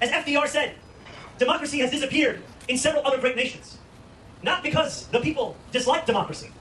As FDR said, democracy has disappeared in several other great nations. Not because the people disliked democracy,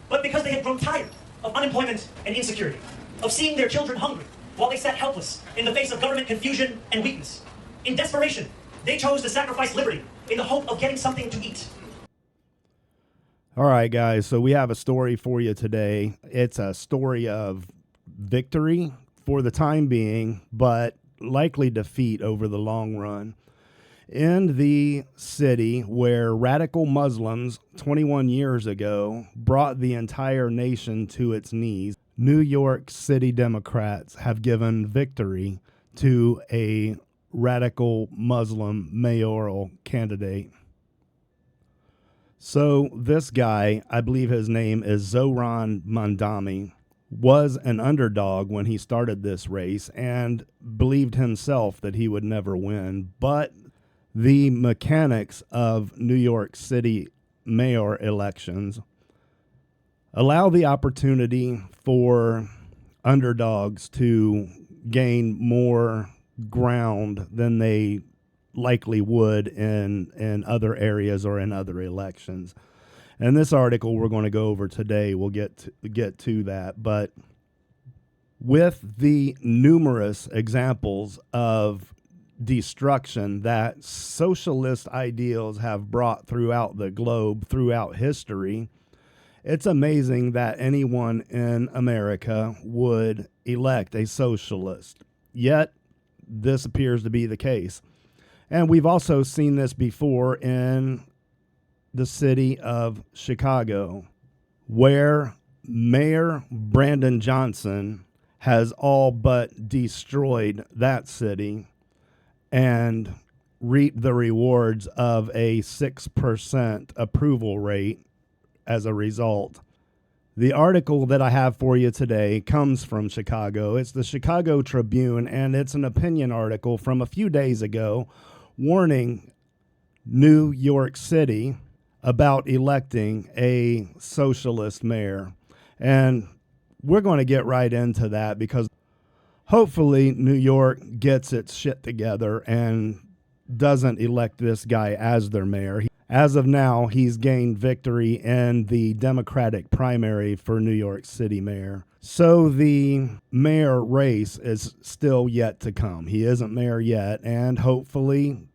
but because they had grown tired of unemployment and insecurity, of seeing their children hungry while they sat helpless in the face of government confusion and weakness. In desperation, they chose to sacrifice liberty in the hope of getting something to eat. All right, guys, so we have a story for you today. It's a story of victory for the time being, but likely defeat over the long run. In the city where radical Muslims 21 years ago brought the entire nation to its knees, New York City Democrats have given victory to a radical Muslim mayoral candidate. So this guy, I believe his name is Zohran Mamdani, was an underdog when he started this race and believed himself that he would never win. But the mechanics of New York City mayor elections allow the opportunity for underdogs to gain more ground than they likely would in other areas or in other elections. And this article we're going to go over today, we'll get to that. But with the numerous examples of destruction that socialist ideals have brought throughout the globe, throughout history, it's amazing that anyone in America would elect a socialist. Yet, this appears to be the case. And we've also seen this before in the city of Chicago, where Mayor Brandon Johnson has all but destroyed that city and reaped the rewards of a 6% approval rate as a result. The article that I have for you today comes from Chicago. It's the Chicago Tribune, and it's an opinion article from a few days ago warning New York City about electing a socialist mayor. And we're going to get right into that because hopefully New York gets its shit together and doesn't elect this guy as their mayor. As of now, he's gained victory in the Democratic primary for New York City mayor. So the mayor race is still yet to come. He isn't mayor yet, and hopefully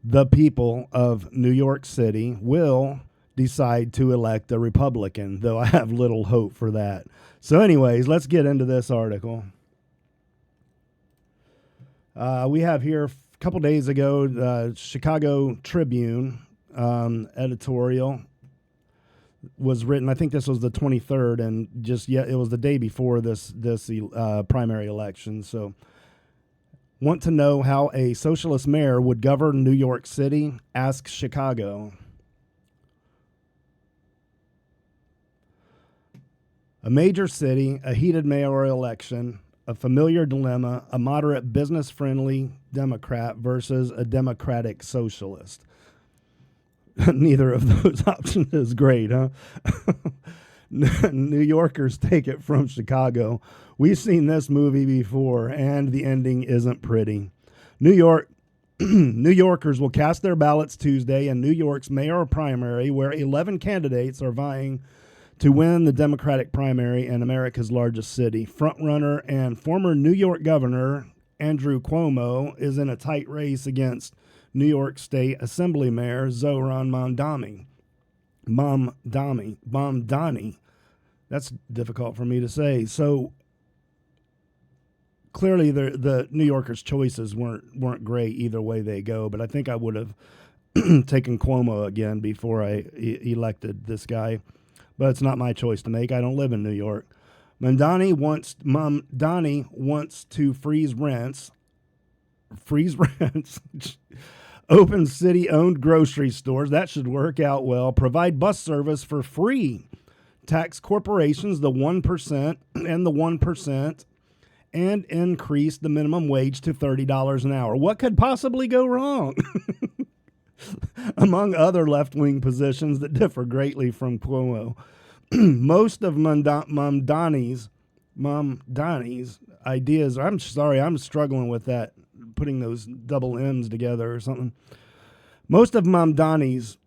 the people of New York City will decide to elect a Republican, though I have little hope for that. So anyways, let's get into this article. We have here a couple days ago, the Chicago Tribune editorial was written. I think this was the 23rd, and it was the day before this primary election. So, want to know how a socialist mayor would govern New York City? Ask Chicago. A major city, a heated mayoral election, a familiar dilemma, a moderate business-friendly Democrat versus a democratic socialist. Neither of those options is great, huh? New Yorkers take it from Chicago. We've seen this movie before, and the ending isn't pretty. New Yorkers will cast their ballots Tuesday in New York's mayoral primary, where 11 candidates are vying to win the Democratic primary in America's largest city. Frontrunner and former New York Governor Andrew Cuomo is in a tight race against New York State Assembly Mayor Zohran Mamdani. That's difficult for me to say. So clearly the New Yorkers' choices weren't great either way they go, but I think I would have taken Cuomo again before I elected this guy. But it's not my choice to make. I don't live in New York. Mamdani wants to freeze rents, open city-owned grocery stores. That should work out well. Provide bus service for free. Tax corporations, the 1% and the 1%, and increase the minimum wage to $30 an hour. What could possibly go wrong? Among other left-wing positions that differ greatly from Cuomo. Most of Mamdani's ideas, I'm struggling with that putting those double M's together or something. Most of Mamdani's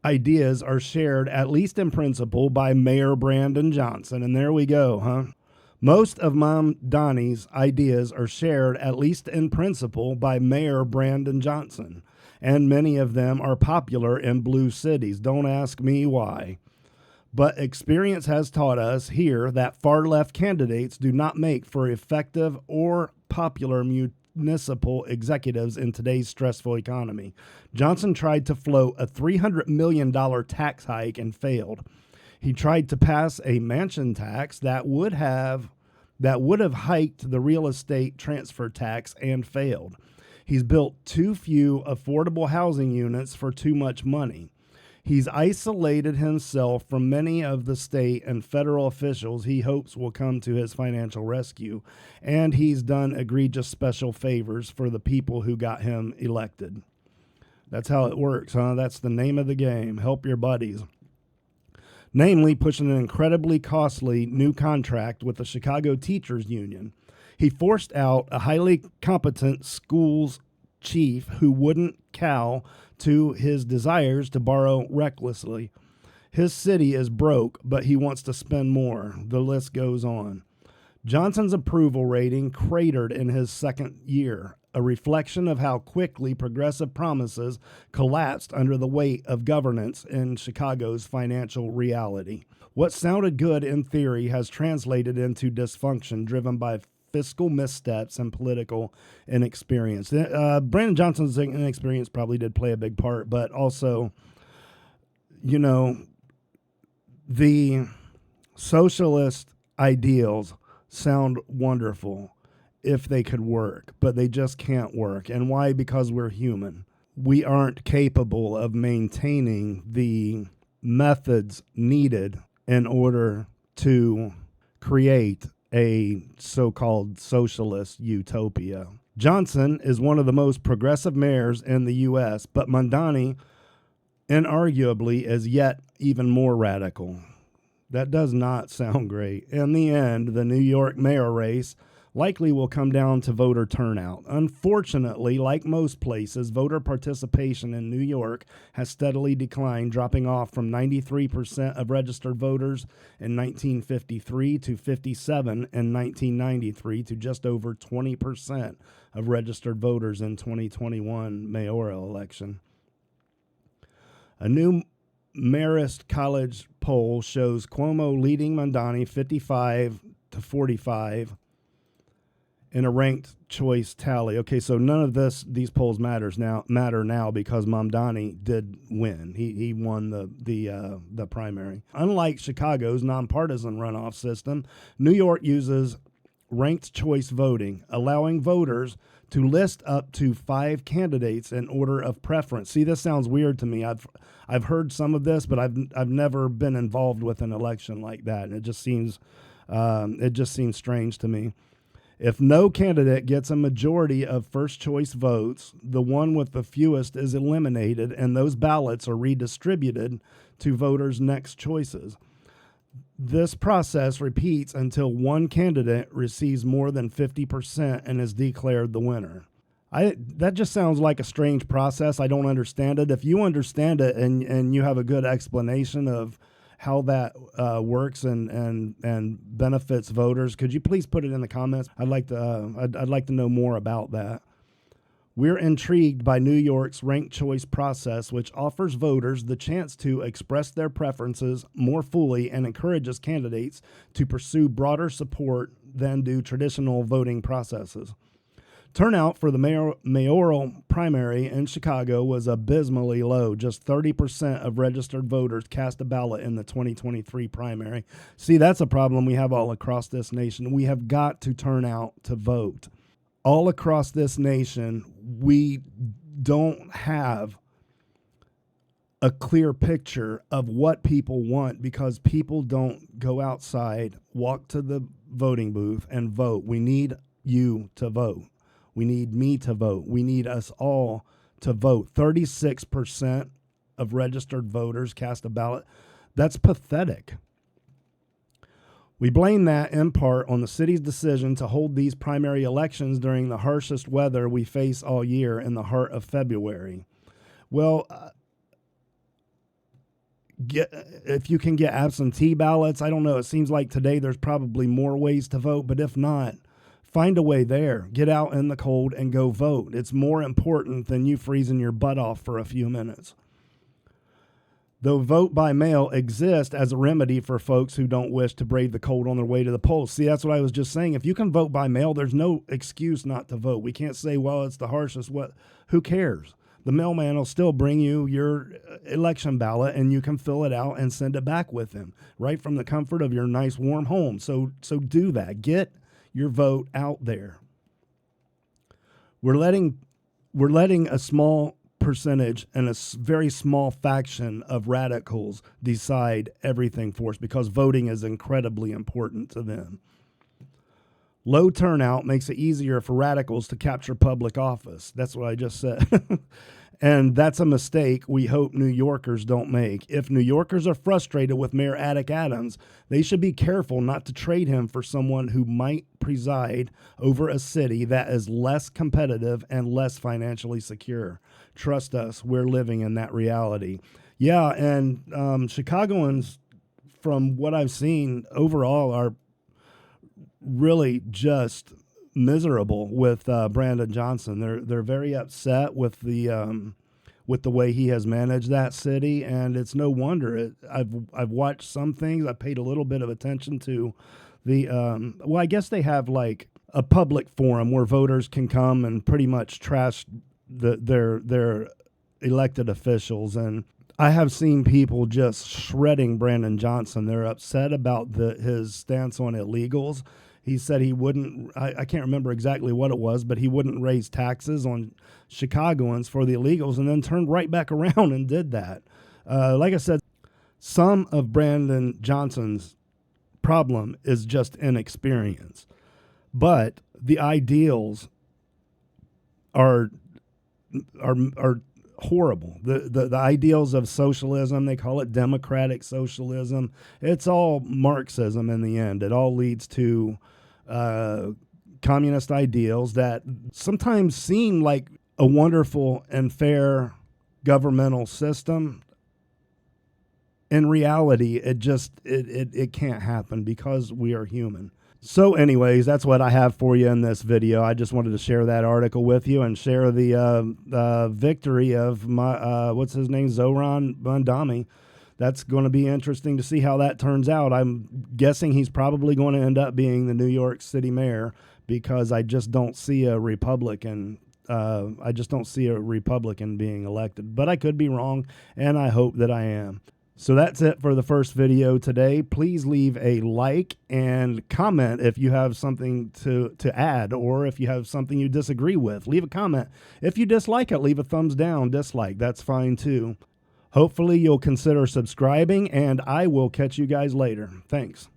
ideas are shared, at least in principle, by Mayor Brandon Johnson. And there we go, huh? Most of Mamdani's ideas are shared, at least in principle, by Mayor Brandon Johnson. And many of them are popular in blue cities. Don't ask me why. But experience has taught us here that far-left candidates do not make for effective or popular municipal executives in today's stressful economy. Johnson tried to float a $300 million tax hike and failed. He tried to pass a mansion tax that would have hiked the real estate transfer tax and failed. He's built too few affordable housing units for too much money. He's isolated himself from many of the state and federal officials he hopes will come to his financial rescue, and he's done egregious special favors for the people who got him elected. That's how it works, huh? That's the name of the game. Help your buddies. Namely, pushing an incredibly costly new contract with the Chicago Teachers Union. He forced out a highly competent schools chief who wouldn't cow to his desires to borrow recklessly. His city is broke, but he wants to spend more. The list goes on. Johnson's approval rating cratered in his second year, a reflection of how quickly progressive promises collapsed under the weight of governance in Chicago's financial reality. What sounded good in theory has translated into dysfunction driven by fiscal missteps and political inexperience. Brandon Johnson's inexperience probably did play a big part, but also, the socialist ideals sound wonderful if they could work, but they just can't work. And why? Because we're human. We aren't capable of maintaining the methods needed in order to create a so-called socialist utopia. Johnson is one of the most progressive mayors in the U.S., but Mamdani inarguably is yet even more radical. That does not sound great. In the end, the New York mayor race likely will come down to voter turnout. Unfortunately, like most places, voter participation in New York has steadily declined, dropping off from 93% of registered voters in 1953 to 57% in 1993 to just over 20% of registered voters in 2021 mayoral election. A new Marist College poll shows Cuomo leading Mamdani 55 to 45 in a ranked choice tally. Okay, so none of these polls matter now because Mamdani did win. He won the primary. Unlike Chicago's nonpartisan runoff system, New York uses ranked choice voting, allowing voters to list up to 5 candidates in order of preference. See, this sounds weird to me. I've heard some of this, but I've never been involved with an election like that, and it just seems strange to me. If no candidate gets a majority of first choice votes, the one with the fewest is eliminated, and those ballots are redistributed to voters' next choices. This process repeats until one candidate receives more than 50% and is declared the winner. That just sounds like a strange process. I don't understand it. If you understand it and you have a good explanation of how that works and benefits voters, could you please put it in the comments? I'd like to know more about that. We're intrigued by New York's ranked choice process, which offers voters the chance to express their preferences more fully and encourages candidates to pursue broader support than do traditional voting processes. Turnout for the mayoral primary in Chicago was abysmally low. Just 30% of registered voters cast a ballot in the 2023 primary. See, that's a problem we have all across this nation. We have got to turn out to vote. All across this nation, we don't have a clear picture of what people want because people don't go outside, walk to the voting booth, and vote. We need you to vote. We need me to vote. We need us all to vote. 36% of registered voters cast a ballot. That's pathetic. We blame that in part on the city's decision to hold these primary elections during the harshest weather we face all year in the heart of February. Well, if you can get absentee ballots, I don't know. It seems like today there's probably more ways to vote, but if not, find a way there. Get out in the cold and go vote. It's more important than you freezing your butt off for a few minutes. Though vote by mail exists as a remedy for folks who don't wish to brave the cold on their way to the polls. See, that's what I was just saying. If you can vote by mail, there's no excuse not to vote. We can't say, well, it's the harshest. What? Who cares? The mailman will still bring you your election ballot, and you can fill it out and send it back with him right from the comfort of your nice warm home. So do that. Get your vote out there. We're letting a small percentage and a very small faction of radicals decide everything for us because voting is incredibly important to them. Low turnout makes it easier for radicals to capture public office. That's what I just said. And that's a mistake we hope New Yorkers don't make. If New Yorkers are frustrated with Mayor Attic Adams, they should be careful not to trade him for someone who might preside over a city that is less competitive and less financially secure. Trust us, we're living in that reality. Yeah, and Chicagoans, from what I've seen overall, are really just miserable with Brandon Johnson. They're very upset with the way he has managed that city, and it's no wonder. I've watched some things. I paid a little bit of attention to the well, I guess they have like a public forum where voters can come and pretty much trash their elected officials, and I have seen people just shredding Brandon Johnson. They're upset about his stance on illegals. He said he wouldn't, I can't remember exactly what it was, but he wouldn't raise taxes on Chicagoans for the illegals, and then turned right back around and did that. Like I said, some of Brandon Johnson's problem is just inexperience, but the ideals are horrible. The ideals of socialism, they call it democratic socialism. It's all Marxism in the end. It all leads to communist ideals that sometimes seem like a wonderful and fair governmental system. In reality, it can't happen because we are human. So anyways, that's what I have for you in this video. I just wanted to share that article with you and share the victory of my, what's his name, Zoran Mandami. That's going to be interesting to see how that turns out. I'm guessing he's probably going to end up being the New York City mayor because I just don't see a Republican. I just don't see a Republican being elected. But I could be wrong, and I hope that I am. So that's it for the first video today. Please leave a like and comment if you have something to add, or if you have something you disagree with. Leave a comment. If you dislike it, leave a thumbs down. Dislike, that's fine too. Hopefully you'll consider subscribing, and I will catch you guys later. Thanks.